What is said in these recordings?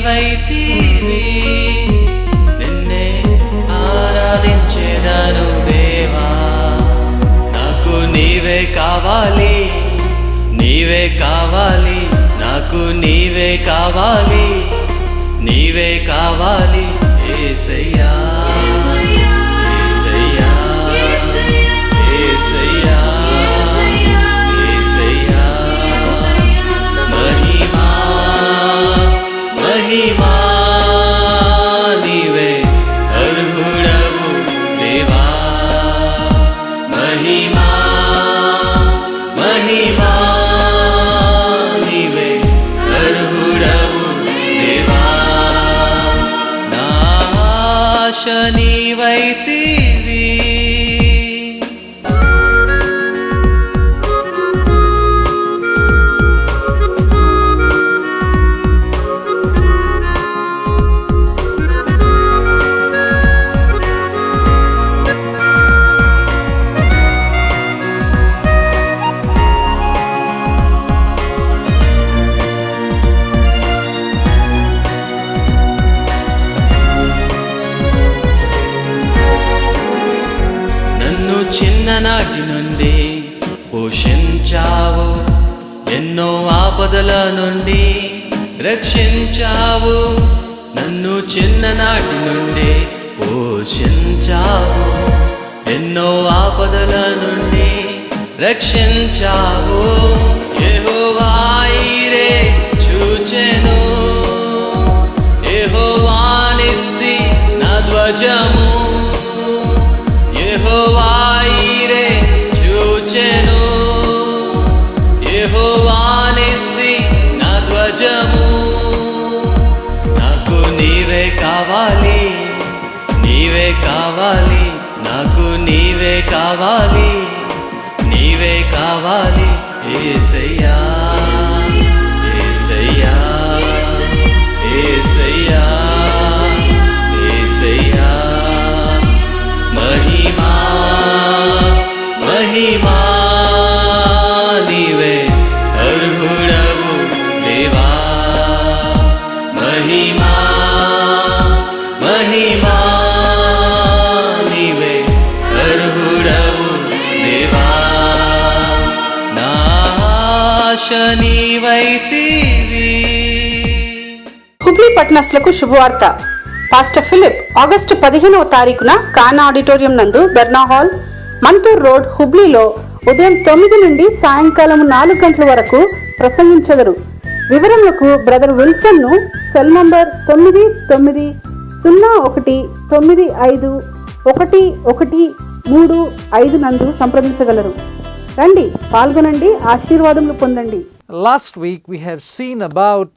నీవైతివి, నిన్నే ఆరాధించెదను దేవా. నాకు నీవే కావాలి, నీవే కావాలి, నాకు నీవే కావాలి, నీవే కావాలి యేసయ్యా. మహిమా నీవే అర్హుడవు దేవా, మహిమా మహిమా నీవే అర్హుడవు దేవా. నా ఆశ నీవైతివి. చిన్ననాటి నుండి పోషించావు, ఎన్నో ఆపదల నుండి రక్షించావు. నన్ను చిన్ననాటి నుండి పోషించావు, ఎన్నో ఆపదల నుండి రక్షించావు. యెహోవా ఈరే చూచెను, యెహోవా నిస్సి నా ధ్వజము, యెహోవా ఈరే చూచెను, యెహోవా నిస్సి నా ధ్వజము. నాకు నీవే కావాలి, నీవే కావాలి, నాకు నీవే కావాలి, నీవే కావాలి యేసయ్యా, యేసయ్యా, యేసయ్యా, యేసయ్యా. మహిమా మహిమా నీవే అర్హుడవు దేవా, మహిమా మహిమా నీవే అర్హుడవు దేవా. నా ఆశ నీవైతివి. హుబ్లీ పట్టణస్థులకు శుభవార్త. పాస్టర్ ఫిలిప్ ఆగస్టు 15వ తారీఖున కానా ఆడిటోరియం నందు బెర్నా హాల్, మంతూర్ రోడ్, హుబ్లీలో ఉదయం 9 నుండి సాయంకాలం 4 గంటల వరకు ప్రసంగించెదరు. వివరములకు బ్రదర్ విల్సన్ ను సెల్ నంబర్ 9991951135 నందు సంప్రదించగలరు. రండి, పాల్గొనండి, ఆశీర్వాదములు పొందండి. Last week we have seen about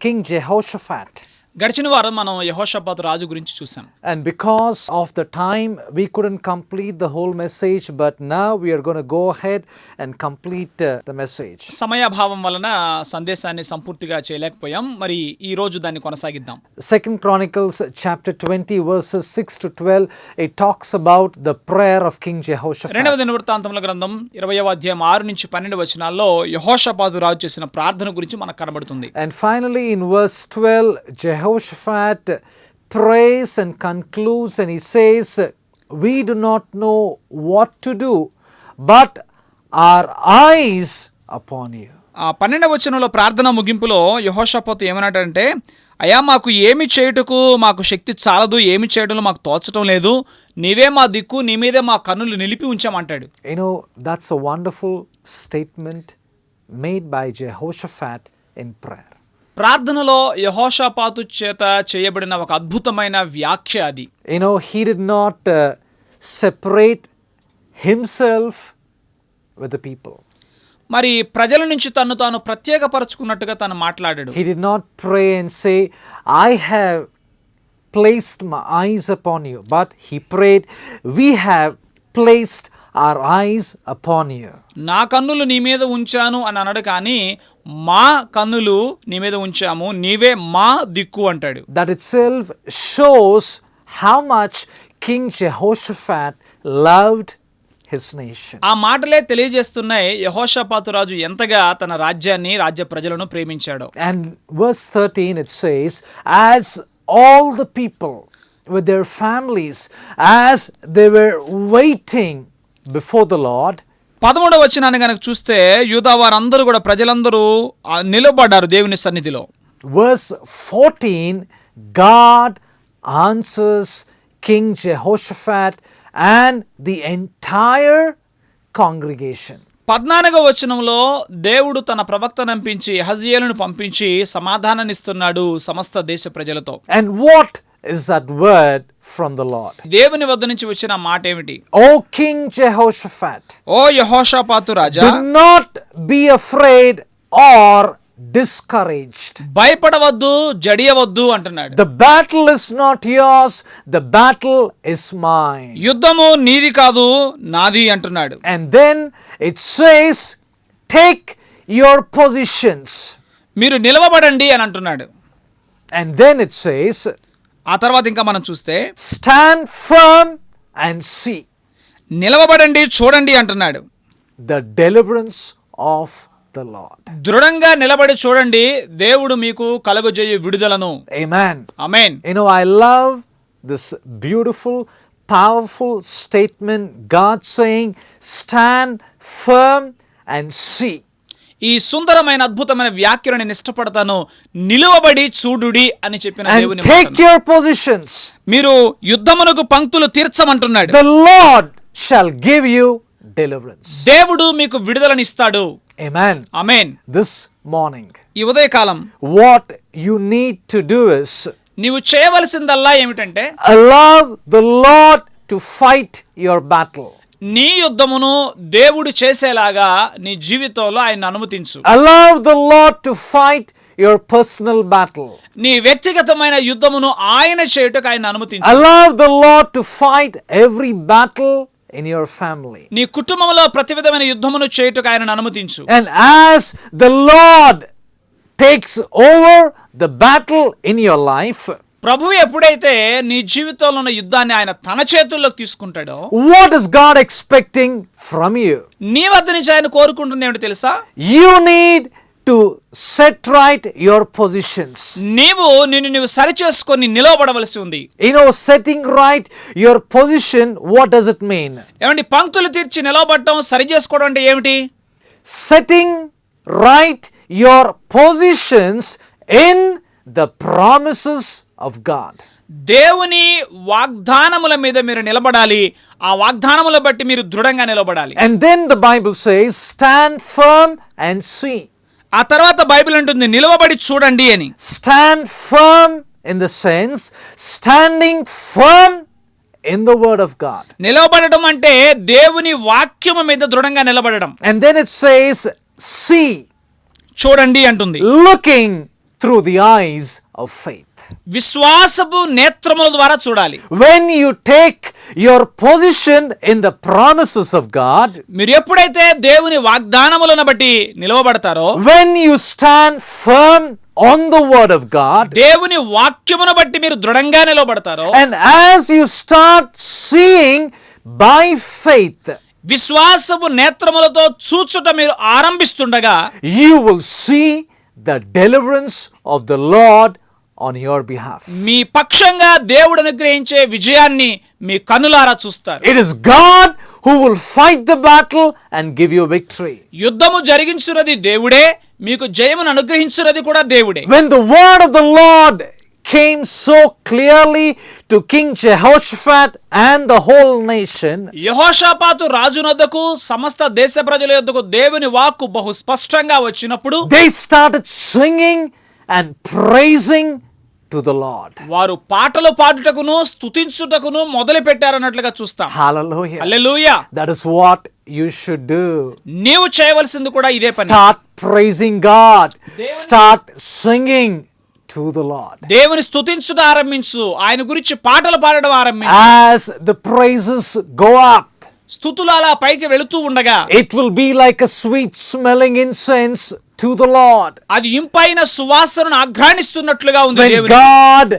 King Jehoshaphat. గడిచిన వారం మనం యెహోషాపాతు రాజు గురించి చూసాం. And because of the time we couldn't complete the whole message, but now we are going to go ahead and complete the message. సమయాభావం వలన సందేశాన్ని సంపూర్తిగా చేయలేకపోయాం. మరి ఈ రోజు దాన్ని కొనసాగిద్దాం. 2 Chronicles chapter 20 verses 6 to 12, it talks about the prayer of King Jehoshaphat. రెండవ దినవృత్తాంతముల గ్రంథం 20వ అధ్యాయం 6 నుంచి 12 వచనాల్లో యెహోషాపాతు రాజు చేసిన ప్రార్థన గురించి మనకు కనబడుతుంది. And finally in verse 12, Jehoshaphat prays and concludes and he says, we do not know what to do, but our eyes upon you. 12వ వచనంలో ప్రార్థన ముగింపులో యెహోషాపాతు ఏమన్నాడంటే, అయ్యా మాకు ఏమి చేయుటకు మాకు శక్తి చాలదు, ఏమి చేయడంలో మాకు తోచటం లేదు, నీవే మా దిక్కు, నీ మీదే మా కన్నులు నిలిపి ఉంచామంటాడు. You know, that's a wonderful statement made by Jehoshaphat in prayer. ప్రార్థనలో యెహోషాపాతు చేత చేయబడిన ఒక అద్భుతమైన వ్యాఖ్య అది. You know, he did not separate himself with the people. మరి ప్రజల నుంచి తను తాను ప్రత్యేకపరచుకున్నట్టుగా తను మాట్లాడాడు. He did not pray and say, I have placed my eyes upon you, but he prayed, we have placed our eyes upon you. నా కన్నులు నీ మీద ఉంచాను అని అన్నాడు, కానీ మా కన్నులు నీ మీద ఉంచాము, నీవే మా దిక్కు అంటాడు. That itself shows how much King Jehoshaphat loved his nation. ఆ మాటలే తెలియజేస్తున్నాయి యెహోషాపాతు రాజు ఎంతగా తన రాజ్యాన్ని రాజ్య ప్రజలను ప్రేమించాడో. And verse 13 it says, as all the people with their families, as they were waiting before the Lord, 13వ వచనాన్ని గనక చూస్తే యూదా వారందరూ కూడా ప్రజలందరూ నిలబడ్డారు దేవుని సన్నిధిలో. verse 14, God answers King Jehoshaphat and the entire congregation. 14వ వచనంలో దేవుడు తన ప్రవక్తను పంపించి హజ్జియేలును పంపించి సమాధానాన్నిస్తున్నాడు సమస్త దేశ ప్రజలతో. And what is that word from the Lord? దేవుని వద్ద నుంచి వచ్చిన మాట ఏమిటి? O King Jehoshaphat, ఓ యెహోషాపాతు రాజా, do not be afraid or discouraged. భయపడవద్దు, జడియవద్దు అంటున్నాడు. The battle is not yours, the battle is mine. యుద్ధము నీది కాదు, నాది అంటున్నాడు. And then it says, take your positions. మీరు నిలవబడండి అని అంటున్నాడు. And then it says, ఆ తర్వాత ఇంకా మనం చూస్తే stand firm and see నిలవబడండి, చూడండి అంటున్నాడు. the deliverance of the Lord. దృఢంగా నిలబడి చూడండి, దేవుడు మీకు కలుగజేయు విడుదలను. Amen. Amen. You know, I love this beautiful, powerful statement, God saying, stand firm and see. ఈ సుందరమైన అద్భుతమైన వ్యాఖ్యను నేను ఇష్టపడతాను. నిలువబడి చూడుడి అని చెప్పిన And దేవుని take మాటను. your positions. మీరు యుద్ధమునకు పంక్తులు తీర్చమంటున్నాడు. The Lord shall give you deliverance. దేవుడు మీకు విడుదలనిస్తాడు. Amen. ఆమేన్. This morning, ఈ ఉదయకాలం what you need to do is నీవు చేయవలసిందల్లా ఏమిటంటే allow the Lord to fight your battle. నీ యుద్ధమును దేవుడు చేసేలాగా నీ జీవితంలో ఆయన అనుమతించు. Allow the Lord to fight your personal battle. నీ వ్యక్తిగతమైన యుద్ధమును ఆయన చేయుటకు ఆయన అనుమతించు. Allow the Lord to fight every battle in your family. నీ కుటుంబంలో ప్రతి విధమైన యుద్ధమును చేయుటకు ఆయనను అనుమతించు. And as the Lord takes over the battle in your life, ప్రభువు ఎప్పుడైతే నీ జీవితంలో ఉన్న యుద్ధాన్ని ఆయన తన చేతుల్లోకి తీసుకుంటాడో, what is God expecting from you? నీ వద్ద నుంచి ఆయన కోరుకుంటుంది ఏమిటి తెలుసా? You need to set right your positions. నీవు సరిచేసుకొని నిలవబడవలసి ఉంది. You know, setting right your position, what does it mean? ఏమండి, పంక్తులు తీర్చి నిలవబడటం, సరి చేసుకోవడం అంటే ఏమిటి? Setting right your positions in the promises of God. దేవుని వాగ్దానముల మీద మీరు నిలబడాలి. ఆ వాగ్దానముల బట్టి మీరు దృఢంగా నిలబడాలి. And then the Bible says, stand firm and see. ఆ తర్వాత బైబిల్ అంటుంది నిలవబడి చూడండి అని. Stand firm in the sense, standing firm in the word of God. నిలబడడం అంటే దేవుని వాక్యము మీద దృఢంగా నిలబడడం. And then it says, see, చూడండి అంటుంది. looking through the eyes of faith. విశ్వాసపు నేత్రముల ద్వారా చూడాలి. When you take your position in the promises of God, మీరు ఎప్పుడైతే దేవుని వాగ్దానములను బట్టి నిలవబడతారో, when you stand firm on the word of God, దేవుని వాక్యమును బట్టి మీరు దృఢంగా నిలవబడతారో, and as you start seeing by faith, విశ్వాసపు నేత్రములతో చూచుట మీరు ఆరంభిస్తుండగా, you will see the deliverance of the Lord on your behalf. మీ పక్షంగా దేవుడు అనుగ్రహించే విజయాన్ని మీ కన్నులారా చూస్తారు. It is God who will fight the battle and give you victory. యుద్ధము జరిగించున్నది దేవుడే, మీకు జయమును అనుగ్రహించున్నది కూడా దేవుడే. When the word of the Lord came so clearly to King Jehoshaphat and the whole nation, యెహోషాపాతు రాజునొద్దకు సమస్త దేశ ప్రజల యొద్దకు దేవుని వాక్కు బహు స్పష్టంగా వచ్చినప్పుడు they started singing and praising to the Lord. వారు పాటలు పాడుటకును స్తుతించుటకును మొదలు పెట్టారన్నట్లుగా చూస్తాం. Hallelujah. Hallelujah. That is what you should do. నీవు చేయవలసింది కూడా ఇదే పని. Start praising God. Start singing to the Lord. దేవుని స్తుతించుట ఆరంభించు, ఆయన గురించి పాటలు పాడడం ఆరంభించు. As the praises go up, స్తుతులు అలా పైకి వెళుతూ ఉండగా it will be like a sweet smelling incense to the Lord. అది ఇంపైన సువాసనను ఆఘ్రాణిస్తున్నట్లుగా ఉంది When దేవునికి. God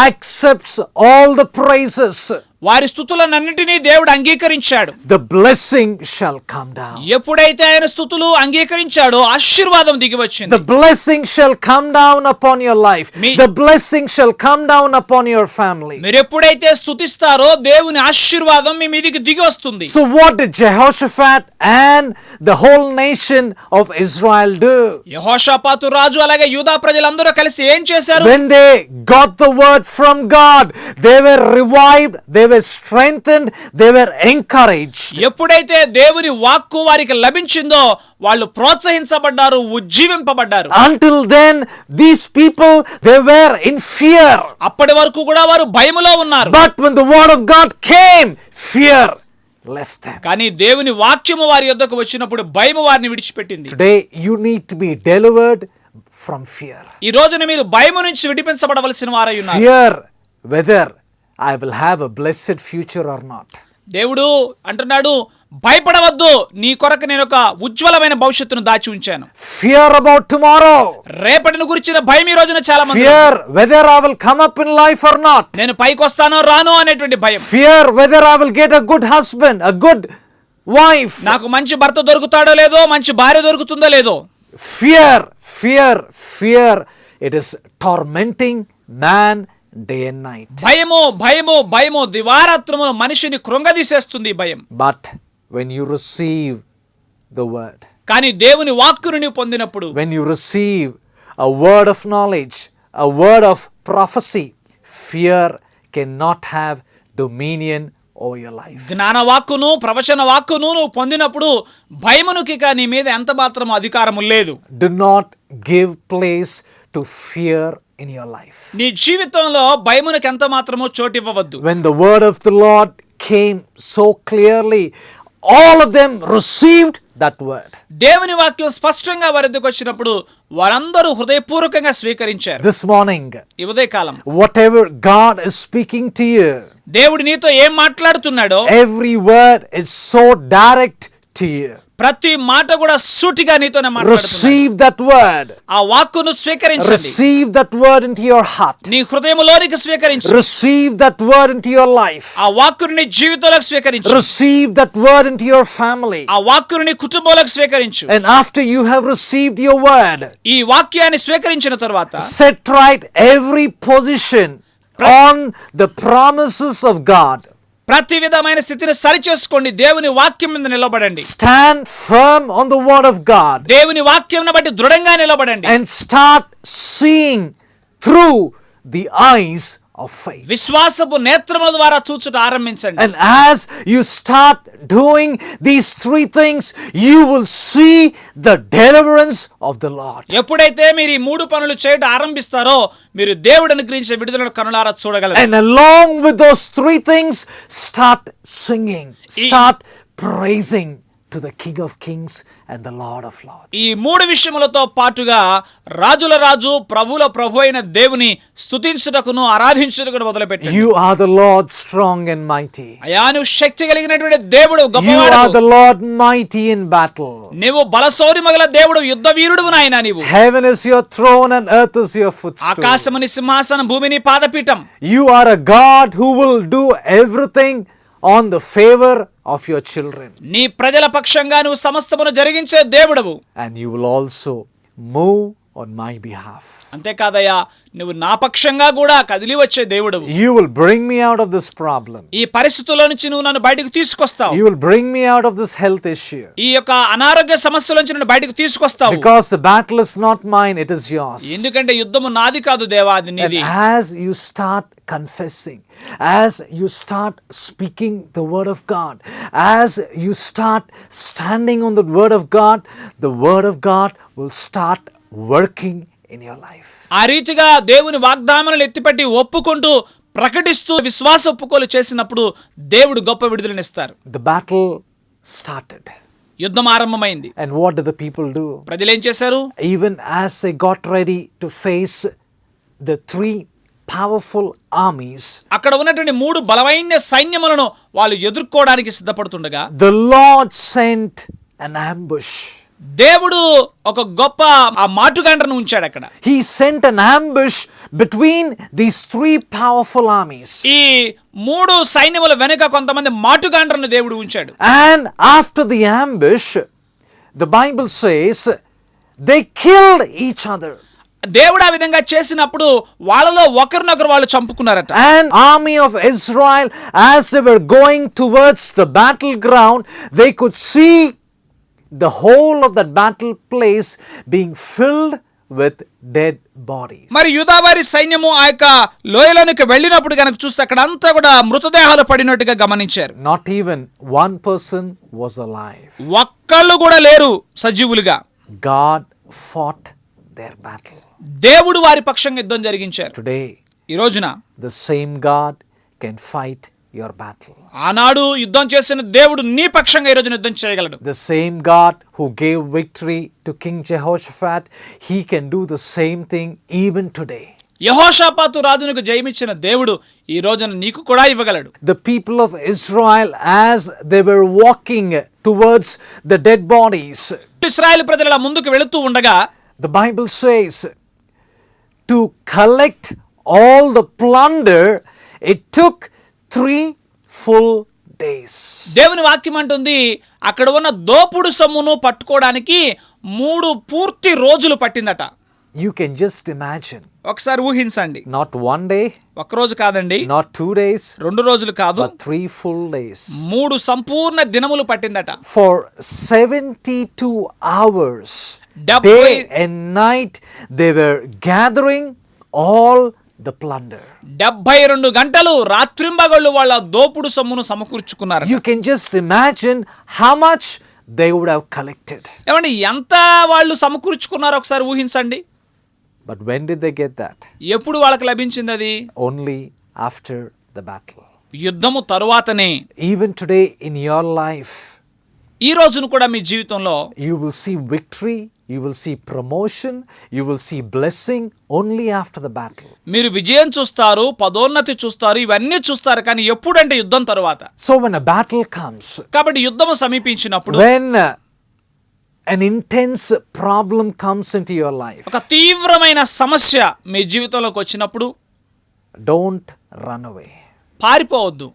accepts all the praises, వారి స్తుతులన్నిటినీ దేవుడు అంగీకరించాడు. The blessing shall come down. ఎప్పుడైతే ఆయన స్తుతులు అంగీకరించాడో ఆశీర్వాదం దిగి వచ్చింది. The blessing shall come down upon your life. The blessing shall come down upon your family. మీరు ఎప్పుడైతే స్తుతిస్తారో దేవుని ఆశీర్వాదం మీ మీదికి దిగి వస్తుంది. So what did Jehoshaphat and the whole nation of Israel do? యెహోషాపాతు రాజు అలాగే యూదా ప్రజలందరూ కలిసి ఏం చేశారు? When they got the word from God, they were revived, they were strengthened, they were encouraged. ఎప్పుడైతే దేవుని వాక్కు వారికి లభించిందో వాళ్ళు ప్రోత్సహించబడ్డారు, ఉజ్జీవింపబడ్డారు. Until then, these people, they were in fear. అప్పటి వరకు కూడా వారు భయములో ఉన్నారు. But when the word of God came, fear left them. కానీ దేవుని వాక్యము వారి యొద్దకు వచ్చినప్పుడు భయము వారిని విడిచిపెట్టింది. Today, you need to be delivered from fear. ఈ రోజున మీరు భయము నుంచి విడిపించబడవలసిన వారై ఉన్నారు. Fear whether I will have a blessed future or not. దేవుడు అంటున్నాడు, భయపడవద్దు, నీ కొరకు నేను ఒక ఉజ్వలమైన భవిష్యత్తును దాచి ఉంచాను. Fear about tomorrow. రేపటిని గురించిన భయం ఈ రోజున చాలా మంది. Fear whether I will come up in life or not. నేను పైకి వస్తానో రానో అనేటువంటి భయం. Fear whether I will get a good husband, a good wife. నాకు మంచి భర్త దొరుకుతాడో లేదో, మంచి భార్య దొరుకుతుందో లేదో. Fear, fear, fear. It is tormenting man day and night. భయము భయము భయము దివారాత్రము మనిషిని కృంగదీసేస్తుంది భయం. But when you receive the word, కానీ దేవుని వాక్కును నీవు పొందినప్పుడు, when you receive a word of knowledge, a word of prophecy, fear cannot have dominion over your life. జ్ఞాన వాక్కును ప్రవచన వాక్కును నువ్వు పొందినప్పుడు భయమునికి నీ మీద ఎంత మాత్రం అధికారము లేదు. Do not give place to fear in your life. నీ జీవితంలో భయమునికి ఎంత మాత్రమో చోటు ఇవ్వవద్దు. When the word of the Lord came so clearly, all of them received that word. దేవుని వాక్యం స్పష్టంగా వారి ఎదుకు వచ్చినప్పుడు వారందరూ హృదయపూర్వకంగా స్వీకరించారు. This morning, ఈ ఉదయకాలం whatever God is speaking to you, దేవుడు నీతో ఏం మాట్లాడుతున్నాడో every word is so direct to you. ప్రతి మాట కూడా సూటిగా నీతోనే మాట్లాడుతున్నాడు. Receive that word. ఆ వాక్కును స్వీకరించండి. Receive that word into your heart. నీ హృదయములోనికి స్వీకరించు. Receive that word into your life. ఆ వాక్కును నీ జీవితంలోకి స్వీకరించు. Receive that word into your family. ఆ వాక్కును నీ కుటుంబంలోకి స్వీకరించు. And after you have received your word, ఈ వాక్యాన్ని స్వీకరించిన తర్వాత set right every position on the promises of God. ప్రతి విధమైన స్థితిని సరిచేసుకోండి. దేవుని వాక్యం మీద నిలబడండి. Stand firm on the word of God. దేవుని వాక్యంను బట్టి దృఢంగా నిలబడండి. And start seeing through the eyes of faith. విశ్వాసపు నేత్రముల ద్వారా చూచుట ఆరంభించండి. And as you start doing these three things, you will see the deliverance of the Lord. ఎప్పుడైతే మీరు ఈ మూడు పనులు చేయడం ఆరంభిస్తారో మీరు దేవుడు అనుగ్రహించే విడుదలను కనులారా చూడగలరు. And along with those three things, start singing, start praising to the King of Kings and the Lord of Lords. ఈ మూడు విషయములతో పాటుగా రాజుల రాజు ప్రభుల ప్రభు అయిన దేవుని స్తుతించుటకును ఆరాధించుటకును మొదలుపెట్టండి. You are the Lord strong and mighty. అయా నువ్వు శక్తి కలిగినటువంటి దేవుడు, You are గొప్పవాడు. the Lord mighty in battle. నీవు బలశౌర్యమగల దేవుడు, యుద్ధ వీరుడువు నాయనా నీవు. Heaven is your throne and earth is your footstool. ఆకాశముని సింహాసనం, భూమిని పాదపీఠం. You are a God who will do everything on the favor of your children. నీ ప్రజల పక్షంగా నువ్వు సమస్తమును జరిగించే దేవుడవు. And you will also move on my behalf. అంతేకాదయ్యా నువ్వు నా పక్షంగా కూడా కదిలి వచ్చే దేవుడవు. You will bring me out of this problem. ఈ పరిస్థితుల్లో నుంచి నువ్వు నన్ను బయటకు తీసుకొస్తావు. You will bring me out of this health issue. ఈ యొక్క అనారోగ్య సమస్యల నుంచి నన్ను బయటకు తీసుకొస్తావు. Because the battle is not mine, it is yours. ఎందుకంటే యుద్ధము నాది కాదు దేవా, అది And నీది. as you start confessing, as you start speaking the word of God, as you start standing on the word of God will start working in your life. ఆ రీతిగా దేవుని వాగ్దానాలను ఎత్తిపట్టి ఒప్పుకుంటూ ప్రకటిస్తూ విశ్వాస ఒప్పుకోలు చేసినప్పుడు దేవుడు గొప్ప విడుదలనిస్తారు. The battle started. యుద్ధం ఆరంభమైంది. And what did the people do? ప్రజలు ఏం చేశారు? Even as they got ready to face the three powerful armies, అక్కడ ఉన్నటువంటి మూడు బలమైన సైన్యములను వాళ్ళు ఎదుర్కోవడానికి సిద్ధపడుతుండగా the Lord sent an ambush. దేవుడు ఒక గొప్ప ఆ మాటుగాండ్రను ఉంచాడు అక్కడ. He sent an ambush between these three powerful armies. ఈ మూడు సైన్యముల వెనుక కొంతమంది మాటుగాండ్రను దేవుడు ఉంచాడు. And after the ambush, the Bible says they killed each other. దేవుడు ఆ విధంగా చేసినప్పుడు వాళ్ళలో ఒకరినొకరు వాళ్ళు చంపుకున్నారట. And army of Israel, as they were going towards the battleground, they could see the whole of that battle place being filled with dead bodies. మరి యూదావారి సైన్యము ఆ యొక్క లోయలోనికి వెళ్ళినప్పుడు కనుక చూస్తే అక్కడ అంతా కూడా మృతదేహాలు పడినట్టుగా గమనించారు. Not even one person was alive. ఒక్కళ్ళు కూడా లేరు సజీవులుగా. God fought their battle. దేవుడు వారి పక్షంగా యుద్ధం జరిగించారు. Today, ఈ రోజున the same God can fight your battle. ఆనాడు యుద్ధం చేసిన దేవుడు నీ పక్షంగా ఈ రోజున యుద్ధం చేయగలడు. The same God who gave victory to King Jehoshaphat, he can do the same thing even today. యెహోషాపాతు రాజునకు జయమిచ్చిన దేవుడు ఈ రోజున నీకు కూడా ఇవ్వగలడు. The people of Israel, as they were walking towards the dead bodies, ఇశ్రాయేలు ప్రజలు అలా ముందుకు వెళుతూ ఉండగా the Bible says, to collect all the plunder, it took 3 full days. దేవుని వాక్యం అంటుంది అక్కడ ఉన్న దోపుడు సొమ్మును పట్టుకోవడానికి 3 పూర్తి రోజులు పట్టిందట. You can just imagine. ఒకసారి ఊహించండి. Not 1 day, ఒక రోజు కాదండి, not 2 days, 2 రోజులు కాదు, but 3 full days. 3 సంపూర్ణ దినములు పట్టిందట. For 72 hours, Double- day and night, they were gathering all the plunder. 72 గంటలు రాత్రింబగళ్ళు వాళ్ళ దోపుడు సొమ్మును సమకూర్చుకున్నారు. You can just imagine how much they would have collected. ఏమండి ఎంత వాళ్ళు సమకూర్చుకున్నారో ఒకసారి ఊహించండి. But when did they get that? ఎప్పుడు వాళ్ళకి లభించింది అది? Only after the battle. యుద్ధము తరువాతనే. Even today in your life, ఈ రోజును కూడా మీ జీవితంలో you will see victory, you will see promotion, you will see blessing only after the battle. మీరు విజయం చూస్తారు, పదోన్నతి చూస్తారు, ఇవన్నీ చూస్తారు, కానీ ఎప్పుడంటే యుద్ధం తరువాత. So when a battle comes, కాబట్టి యుద్ధము సమీపించినప్పుడు, when an intense problem comes into your life, ఒక తీవ్రమైన సమస్య మీ జీవితంలోకి వచ్చినప్పుడు don't run away. పారిపోవద్దు.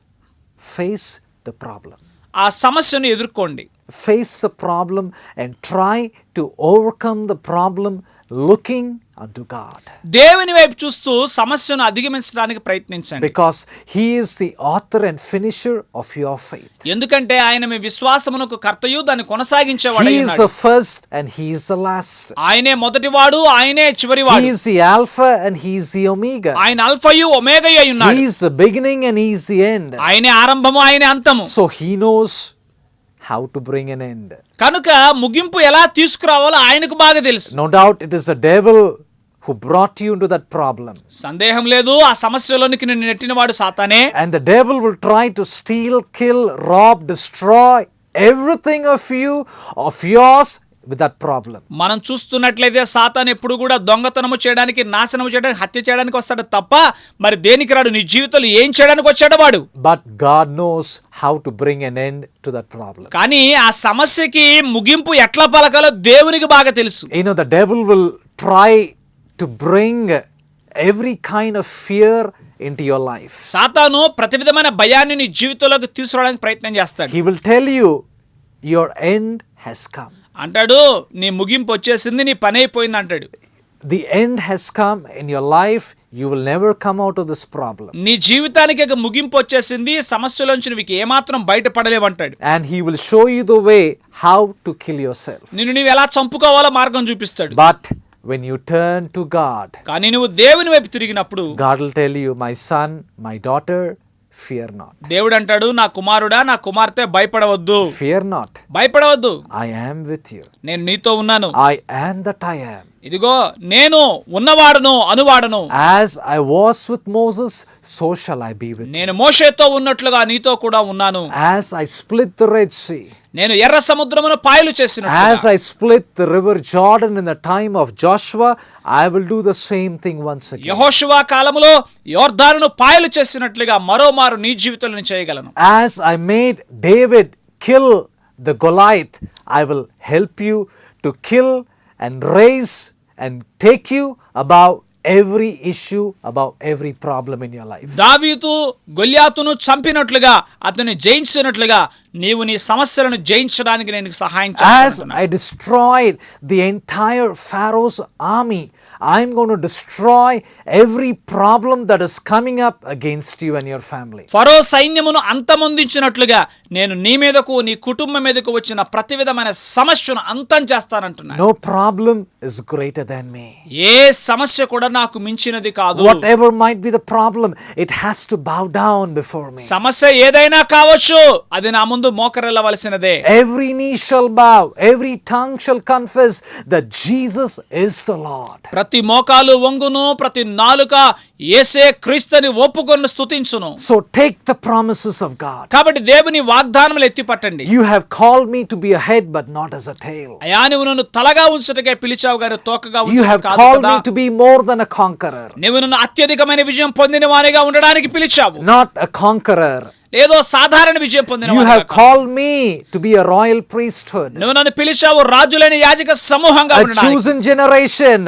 Face the problem. ఆ సమస్యను ఎదుర్కోండి. Face the problem and try to overcome the problem looking unto God. దేవుని వైపు చూస్తూ సమస్యను అధిగమించడానికి ప్రయత్నించండి. Because He is the author and finisher of your faith. ఎందుకంటే ఆయన మీ విశ్వాసమునకు కర్తయు దాన్ని కొనసాగించేవాడు He అయి is ఉన్నాడు. the first and He is the last. ఆయనే మొదటివాడు, ఆయనే He చివరివాడు. is the Alpha and He is the Omega. ఆయన అల్ఫయు ఒమేగయు అయి ఉన్నాడు. He is the beginning and He is the end. ఆయనే ఆరంభము, ఆయనే అంతము. So He knows how to bring an end. కనుక ముగింపు ఎలా తీసుకురావాలో ఆయనకు బాగా తెలుసు. No doubt it is the devil who brought you into that problem. సందేహం లేదు, ఆ సమస్యలోనికి నిన్ను నెట్టినవాడు సాతానే. And the devil will try to steal, kill, rob, destroy everything of you, of yours, with that problem. మనం చూస్తున్నట్లయితే సాతాను ఎప్పుడు కూడా దొంగతనము చేయడానికి, నాశనము చేయడానికి, హత్య చేయడానికి వస్తాడు తప్ప మరి దేనికి రాడు. నీ జీవితంలో ఏం చేయడానికి వచ్చాడు వాడు. But God knows how to bring an end to that problem. కానీ ఆ సమస్యకి ముగింపు ఎట్లా పలకాలో దేవునికి బాగా తెలుసు. You know, the devil will try to bring every kind of fear into your life. సాతాను ప్రతి విధమైన భయాన్ని నీ జీవితంలోకి తీసుకురావడానికి ప్రయత్నం చేస్తాడు. He will tell you your end has come. అంటాడు నీ ముగింపు వచ్చేసింది, నీ పని అయిపోయింది అంటాడు. The end has come in your life. You will never come out of this problem. నీ జీవితానికి ఒక ముగింపు వచ్చేసింది, సమస్యలోంచి నువ్వు ఏమాత్రం బయటపడలేవంటాడు. And He will show you the way how to kill yourself. నిన్ను నువ్వు ఎలా చంపుకోవాలో మార్గం చూపిస్తాడు. But when you turn to God, కానీ నువ్వు దేవుని వైపు తిరిగినప్పుడు God will tell you, my son, my daughter, fear not. దేవుడు అంటాడు, నా కుమారుడా, నా కుమార్తె భయపడవద్దు, Fear not. భయపడవద్దు, I am with you. నేను నీతో ఉన్నాను. I am that I am. ఇదిగో నేను ఉన్నవాడను, అనువాడను. As I was with Moses, so shall I be with you. నేను మోషేతో ఉన్నట్లుగా నీతో కూడా ఉన్నాను. As I split the Red Sea, నేను ఎర్ర సముద్రమును పాయలు as చేసినట్లుగా, I split the river Jordan in the time of Joshua, I will do the same thing once again. యెహోషువ కాలములో యోర్దానును పాయలు చేసినట్లుగా మరోమారు నీ జీవితంలో చేయగలను. As I made David kill the Goliath, I will help you to kill and raise and take you above every issue, above every problem in your life. దావీదు గొల్యాతును చంపినట్లుగా అతన్ని జయించినట్లుగా నీవు నీ సమస్యలను జయించడానికి నేను నీకు సహాయం As చేస్తాను. I destroyed the entire Pharaoh's army, I'm going to destroy every problem that is coming up against you and your family. ఫరో సైన్యమును అంతమొందించినట్లుగా నేను నీ మీదకు నీ కుటుంబం మీదకు వచ్చిన ప్రతి విధమైన సమస్యను అంతం చేస్తానంటున్నాను. No problem is greater than me. ఏ సమస్య కూడా నాకు మించినది కాదు. Whatever might be the problem, it has to bow down before me. సమస్య ఏదైనా కావచ్చు, అది నా ముందు మోకరిల్లవలసినదే. Every knee shall bow, every tongue shall confess that Jesus is the Lord. ప్రతి మోకాలు వంగును, ప్రతి నాలుక యేసే క్రీస్తుని ఒప్పుకొని స్తుతించును. So take the promises of God. కాబట్టి దేవుని వాగ్దానములు ఎత్తి పట్టండి. You have called me to be a head but not as a tail. అయా నువ్వు నన్ను తలగా ఉంచుటకే పిలిచావు గాని తోకగా You ఉంచుట have కాదు called కదా. me to be more than a conqueror. నువ్వు నన్ను అత్యధికమైన విజయం పొందిన వానిగా ఉండడానికి పిలిచావు. Not a conqueror. ఏదో సాధారణ విజయం పొందిన You వానిగా have కాదు. called me to be a royal priesthood, నువ్వు నన్ను పిలిచావు రాజులైన యాజక సమూహంగా a ఉండడానికి, chosen generation.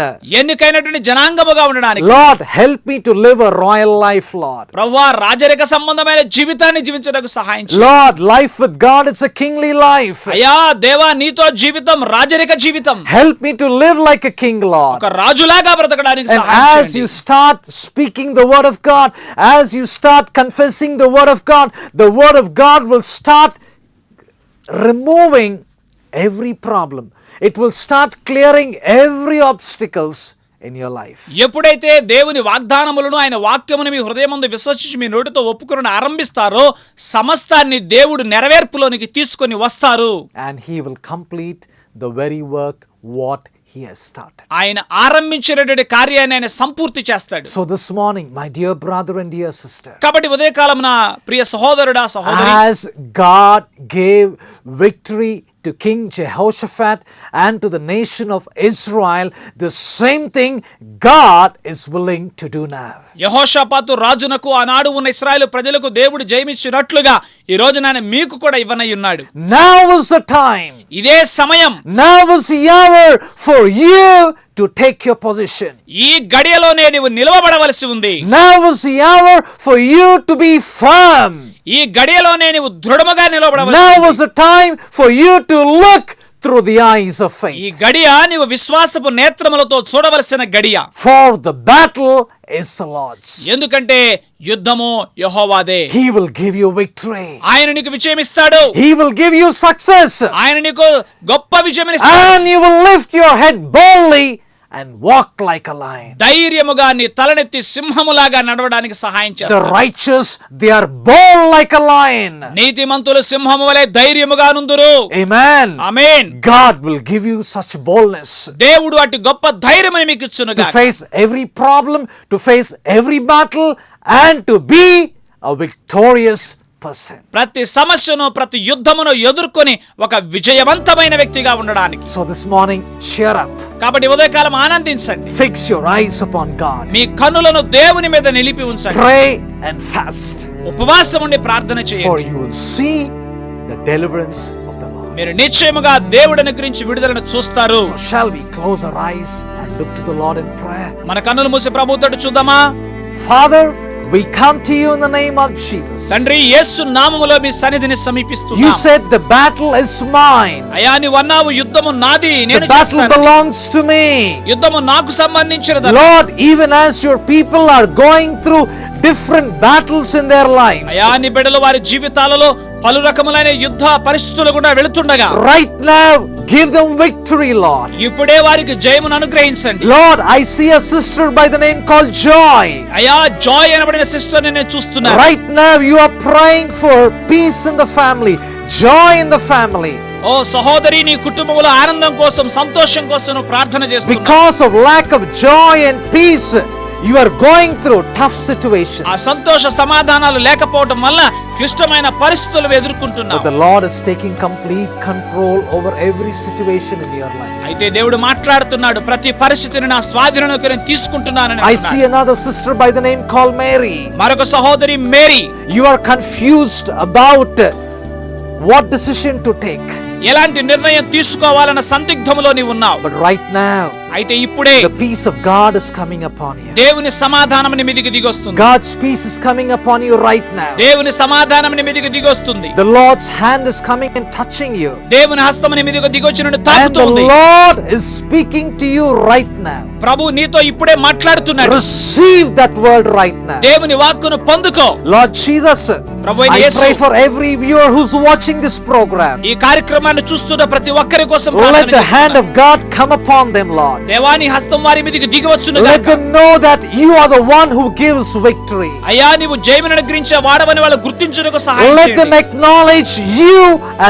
ఎన్నికైనటువంటి జనాంగముగా ఉండడానికి. Lord, help me to live a royal life, Lord. ప్రభువా రాజరిక సంబంధమైన జీవితాన్ని జీవించడానికి సహాయం చేయి. Lord, life with God, it's a kingly life. అయ్యా దేవా నీతో జీవితం రాజరిక జీవితం. Help me to live like a king, Lord. ఒక రాజులాగా బ్రతకడానికి And సహాయం as చేయండి. you start speaking the word of God, as you start confessing the word of God, the word of God will start removing every problem. It will start clearing every obstacles in your life. ఎప్పుడైతే దేవుని వాగ్దానములను ఆయన వాక్యమును మీ హృదయమందు విశ్వసించి మీ నోటితో ఒప్పుకొని ఆరంభిస్తారో సమస్తాన్ని దేవుడు నెరవేర్పులోనికి తీసుకొని వస్తారు. And he will complete the very work what he has started. ఆయన ఆరంభించినటువంటి కార్యాన్ని ఆయన సంపూర్తి చేస్తాడు. So this morning, my dear brother and dear sister, కాబట్టి ఉదయకాలం నా ప్రియ సహోదరుడా సహోదరి, as God gave victory to King Jehoshaphat and to the nation of Israel, the same thing God is willing to do now. యెహోషాపాతు రాజునకు ఆనాడు ఉన్న ఇశ్రాయేలు ప్రజలకు దేవుడు జయమిచ్చినట్లుగా ఈ రోజు ఆయన మీకు కూడా ఇవ్వనై ఉన్నాడు. Now is the time. ఇదే సమయం. Now is the hour for you to take your position. ఈ గడియలోనే నీవు నిలవబడవలసి ఉంది. Now is the hour for you to be firm. ఈ గడియలోనే నీవు దృఢముగా నిలవబడవలసి Now ఉంది. is the time for you to look through the eyes of ఈ faith. గడియ నీవు విశ్వాసపు నేత్రములతో చూడవలసిన గడియ. For the battle is the Lord's. ఎందుకంటే యుద్ధము యెహోవాదే. He will give you victory. ఆయన నీకు విజయం ఇస్తాడు. He will give you success. ఆయన నీకు గొప్ప విజయం ఇస్తాడు. And you will lift your head boldly and walk like a lion. ధైర్యముగా నీ తలనెత్తి సింహములాగా నడవడానికి సహాయం The చేస్తాడు. righteous, they are bold like a lion. నీతిమంతులు సింహము వలె ధైర్యముగా నుందురు. Amen. Amen. God will give you such boldness దేవుడు అటు గొప్ప ధైర్యమును మీకు to ఇచ్చునుగా. face every problem, to face every battle, and to be a victorious person. ప్రతి సమస్యను ప్రతి యుద్ధమును ఎదుర్కొని ఒక విజయవంతమైన వ్యక్తిగా ఉండడానికి. So this morning, cheer up. కాబట్టి ఉదయకాలం ఆనందించండి. Fix your eyes upon God. మీ కన్నులను దేవుని మీద నిలిపి ఉంచండి. Pray and fast, ఉపవాసం ఉండి ప్రార్థన for చేయండి. you will see the deliverance of the Lord. మీరు నిశ్చయముగా దేవుడిని గురించి విడుదలను చూస్తారు. So shall we close our eyes and look to the Lord in prayer? మన కన్నులు మూసి ప్రభువుతో చూద్దామా? Father, we come to you in the name of Jesus. తండ్రి యేసు నామములో మీ సన్నిధిని You సమీపిస్తున్నాం. said the battle is mine. అయ్యా నీవు అన్నావు యుద్ధము నాది, The నేను battle చేస్తాను. belongs to me. యుద్ధము నాకు సంబంధించినది. Lord, even as your people are going through different battles in their lives, అయ్యా నీ బిడ్డలు వారి జీవితాలలో పలు రకములైన యుద్ధ పరిస్థితులు కూడా వెళుతుండగా right now, give them victory, Lord. ఇప్పుడే వారికి జయమును అనుగ్రహించండి. Lord, I see a sister by the name called Joy. అయ్యా జాయ్ అనబడిన సిస్టర్ నేను చూస్తున్నాను. Right now, you are praying for peace in the family, joy in the family. ఓ సహోదరి నీ కుటుంబంలో ఆనందం కోసం సంతోషం కోసం నువ్వు ప్రార్థన చేస్తున్నావు. Because of lack of joy and peace, you are going through tough situations. ఆ సంతోష సమాధానాలు లేకపోవడం వల్ల క్లిష్టమైన పరిస్థితులు But ఎదుర్కొంటున్నావు. the Lord is taking complete control over every situation in your life. అయితే దేవుడు మాట్లాడుతున్నాడు, ప్రతి పరిస్థితిని నా స్వాధీనంలోకి నేను తీసుకుంటున్నానని I అంటున్నాడు. see another sister by the name called Mary. మరొక సహోదరి Mary, You are confused about what decision to take. ఎలాంటి నిర్ణయం తీసుకోవాలన్న సందిగ్ధములో నీవు ఉన్నావు. But right now, అయితే ఇప్పుడే the peace of God is coming upon you. దేవుని సమాధానం నీ మీదికి దిగొస్తుంది. God's peace is coming upon you right now. దేవుని సమాధానం నీ మీదికి దిగొస్తుంది. The Lord's hand is coming and touching you. దేవుని హస్తం నీ మీదికి దిగొచ్చి నిన్ను And the తాకుతుంది. Lord is speaking to you right now. ప్రభు నీతో ఇప్పుడే మాట్లాడుతున్నాడు. Receive that word right now. దేవుని వాక్కును పొందుకో. Lord Jesus, ప్రభువైన I Yesu, pray for every viewer who's watching this program. ఈ కార్యక్రమాన్ని చూస్తున్న ప్రతి ఒక్కరి కోసం Let ప్రార్థన the hand చేస్తున్నాను. of God come upon them, Lord. దేవాని హస్తం వారి మీదికి దిగివచ్చును Let గాక. them know that you are the one who gives victory. అయ్యా నీవు జయమును అనుగ్రహించే వాడవని వాళ్ళు గుర్తించుటకు సహాయం Let them చేయండి. acknowledge you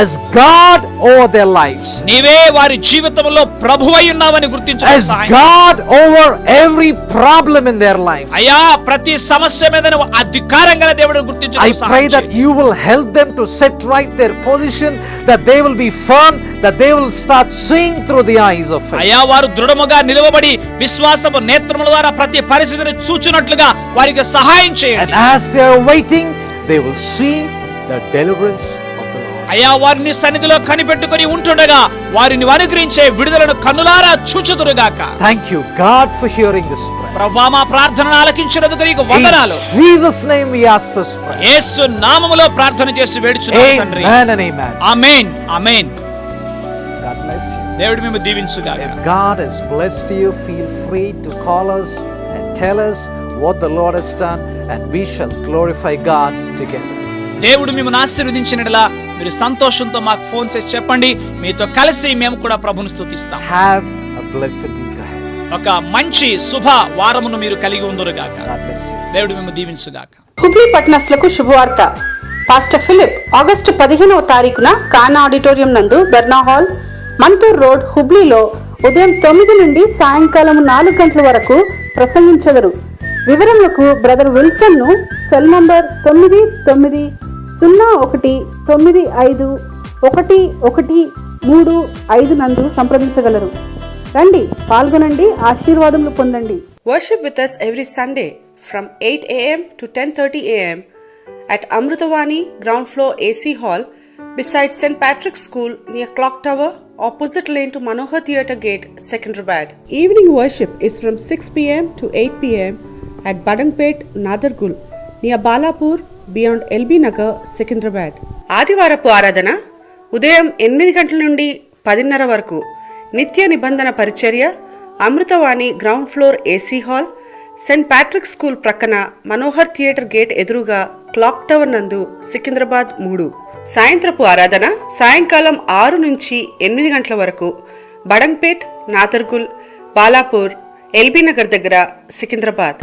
as God over their lives, నీవే వారి జీవితంలో ప్రభువై ఉన్నావని గుర్తించుటకు as సహాయం God over every problem in their lives. అయ్యా ప్రతి సమస్య మీద నువ్వు అధికారం గల దేవుడిని I గుర్తించుటకు pray సహాయం that చేయండి. you will help them to set right their position, that they will be firm, that they will start seeing through the eyes of faith. అయ్యా వారు దృఢముగా నిలవబడి విశ్వాసపు నేత్రముల ద్వారా ప్రతి పరిస్థితిని చూచునట్లుగా వారికి సహాయం And చేయండి. as they are waiting, they will see the deliverance of the Lord. అయ్యా వారిని సన్నిధిలో కనిపెట్టుకొని ఉంటుండగా వారిని అనుగ్రహించే విడుదలను కన్నులారా చూచుదురుగాక. Thank you, God, for hearing this prayer. ప్రభువా మా ప్రార్థనను ఆలకించినందుకు నీకు In వందనాలు. Jesus' name we ask this prayer. యేసు నామములో ప్రార్థన చేసి వేడుచున్నాము తండ్రి. Amen and amen. Amen amen. God bless you. దేవుడు మేము దీవించుగాక. If God has blessed you, feel free to call us and tell us what the Lord has done, and we shall glorify God together. దేవుడు మిమ్మల్ని ఆశీర్వదించినట్లా మీరు సంతోషంతో మాకు phone చేసి చెప్పండి. మీతో కలిసి మేము కూడా ప్రభుని స్తుతిస్తాం. Have a blessed week ahead. ఒక మంచి శుభ వారమును మీరు కలిగి ఉందురుగాక. God bless you. దేవుడు మిమ్మల్ని దీవించుగాక. హుబ్లీ పట్టణస్థులకు శుభవార్త. పాస్టర్ ఫిలిప్ ఆగస్టు 15వ తారీఖున కానా ఆడిటోరియం నందు బెర్నా హాల్, మంతూర్ రోడ్, హుబ్లీలో ఉదయం 9 నుండి సాయంకాలం 4 గంటల వరకు ప్రసంగించెదరు. వివరములకు బ్రదర్ విల్సన్ ను సెల్ నంబర్ 9901951135 నందు సంప్రదించగలరు. రండి, పాల్గొనండి, ఆశీర్వాదములు పొందండి. Worship with us every Sunday from 8 a.m. to 10:30 a.m. at Amrutavani ground floor AC Hall beside St. Patrick's School near Clock Tower, opposite lane to Manohar Theatre Gate, Secunderabad. Evening worship is from 6 p.m. to 8 p.m. at Badangpet, Nadargul near Balapur beyond LB Nagar, Secunderabad. ఆదివారపు ఆరాధన ఉదయం 8 గంటల నుండి 10:30 వరకు. నిత్య నిబంధన పరిచర్య Amruthavani ground floor AC hall, Saint Patrick school ప్రక్కన Manohar theatre gate ఎదురుగా క్లాక్ టవర్ నందు సికింద్రాబాద్ 3. సాయంత్రపు ఆరాధన సాయంకాలం 6 నుంచి 8 గంటల వరకు. బడంగ్పేట్, నాదర్గుల్, బాలాపూర్, ఎల్బీ నగర్ దగ్గర, సికింద్రాబాద్.